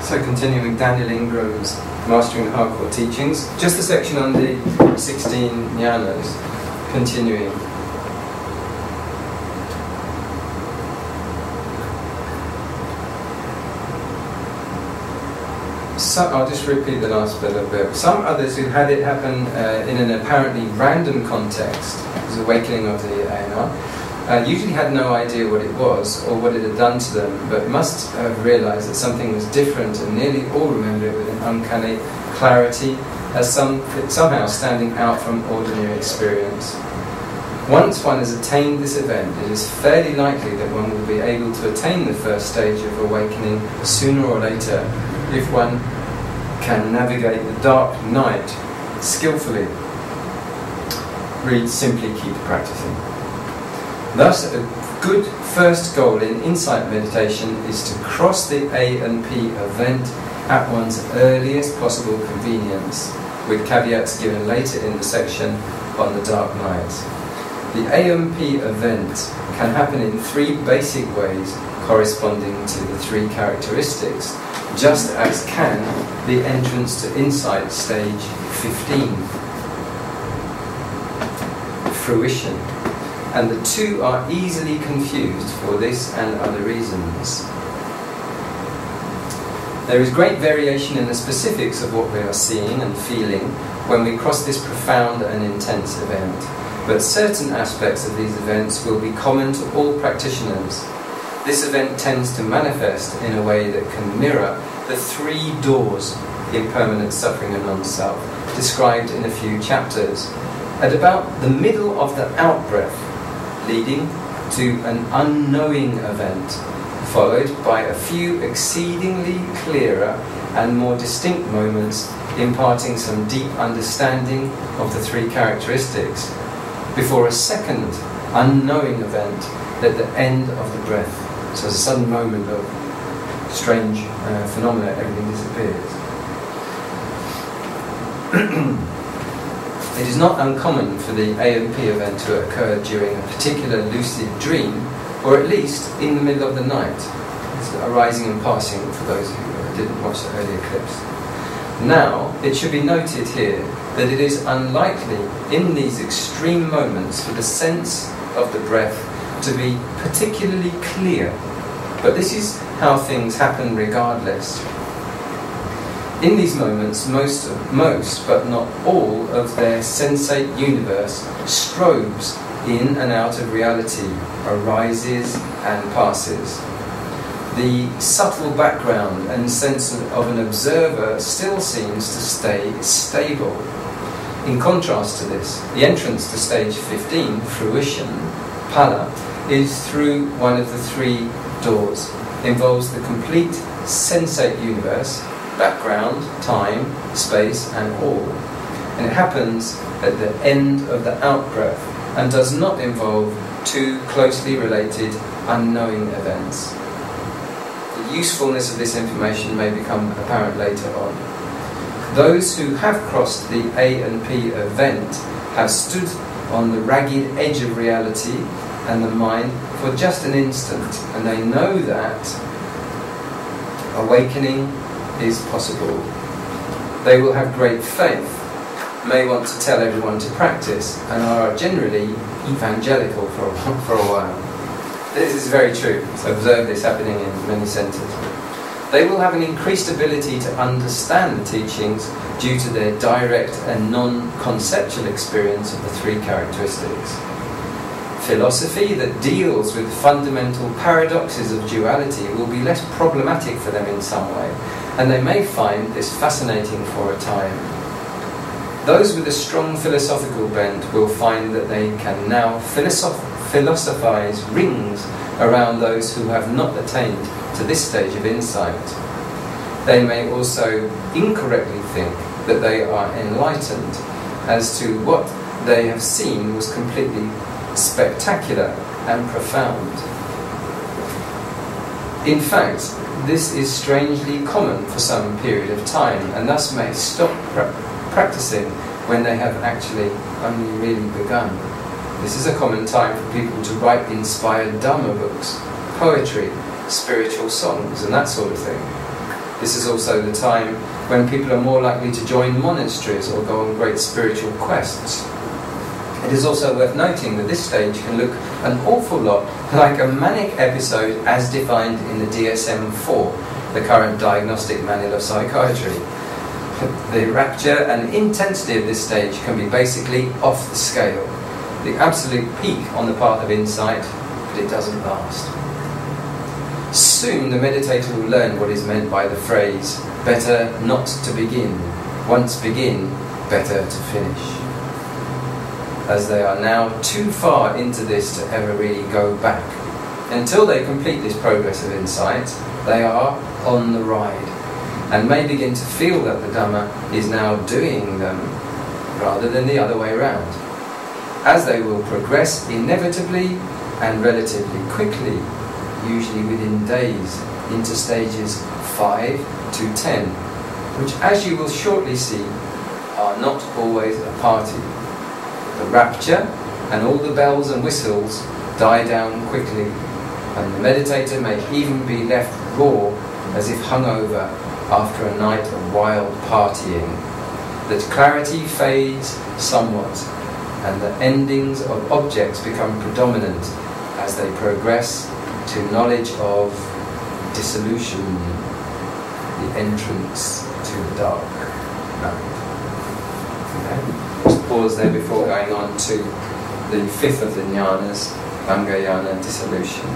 So continuing Daniel Ingram's Mastering the Hardcore Teachings, just a section on the 16 jnanas, continuing. So, I'll just repeat the last bit a bit. Some others who had it happen in an apparently random context, as awakening of the ANR, usually had no idea what it was or what it had done to them, but must have realized that something was different, and nearly all remember it with an uncanny clarity, as somehow standing out from ordinary experience. Once one has attained this event, it is fairly likely that one will be able to attain the first stage of awakening sooner or later, if one can navigate the dark night skillfully. Read, simply keep practicing. Thus, a good first goal in insight meditation is to cross the A and P event at one's earliest possible convenience, with caveats given later in the section on the dark night. The A and P event can happen in three basic ways corresponding to the three characteristics, just as can the entrance to insight stage 15, fruition. And the two are easily confused for this and other reasons. There is great variation in the specifics of what we are seeing and feeling when we cross this profound and intense event, but certain aspects of these events will be common to all practitioners. This event tends to manifest in a way that can mirror the three doors, impermanence, suffering and non-self, described in a few chapters, at about the middle of the out-breath, leading to an unknowing event, followed by a few exceedingly clearer and more distinct moments imparting some deep understanding of the three characteristics, before a second unknowing event at the end of the breath. So it's a sudden moment of strange phenomena, everything disappears. It is not uncommon for the AMP event to occur during a particular lucid dream, or at least in the middle of the night. It's arising and passing for those who didn't watch the earlier clips. Now, it should be noted here that it is unlikely in these extreme moments for the sense of the breath to be particularly clear, but this is how things happen regardless. In these moments, most but not all of their sensate universe strobes in and out of reality, arises and passes. The subtle background and sense of an observer still seems to stay stable. In contrast to this, the entrance to stage 15, fruition, phala, is through one of the three doors, involves the complete sensate universe, background, time, space and all. And it happens at the end of the out-breath and does not involve two closely related unknowing events. The usefulness of this information may become apparent later on. Those who have crossed the A and P event have stood on the ragged edge of reality and the mind for just an instant, and they know that awakening is possible. They will have great faith, may want to tell everyone to practice, and are generally evangelical for a while. This is very true. So observe this happening in many centres. They will have an increased ability to understand the teachings due to their direct and non-conceptual experience of the three characteristics. Philosophy that deals with fundamental paradoxes of duality will be less problematic for them in some way, and they may find this fascinating for a time. Those with a strong philosophical bent will find that they can now philosophize rings around those who have not attained to this stage of insight. They may also incorrectly think that they are enlightened, as to what they have seen was completely spectacular and profound. In fact, this is strangely common for some period of time, and thus may stop practicing when they have actually only really begun. This is a common time for people to write inspired Dharma books, poetry, spiritual songs and that sort of thing. This is also the time when people are more likely to join monasteries or go on great spiritual quests. It is also worth noting that this stage can look an awful lot like a manic episode as defined in the DSM-4, the current diagnostic manual of psychiatry. The rapture and intensity of this stage can be basically off the scale. The absolute peak on the path of insight, but it doesn't last. Soon the meditator will learn what is meant by the phrase, better not to begin, once begin, better to finish. As they are now too far into this to ever really go back. Until they complete this progress of insight, they are on the ride, and may begin to feel that the Dhamma is now doing them, rather than the other way around. As they will progress inevitably and relatively quickly, usually within days, into stages 5 to 10, which, as you will shortly see, are not always a party. The rapture and all the bells and whistles die down quickly, and the meditator may even be left raw as if hungover after a night of wild partying. That clarity fades somewhat, and the endings of objects become predominant as they progress to knowledge of dissolution, the entrance to the dark night. Okay. Just pause there before going on to the fifth of the jnanas, Vangayana, dissolution.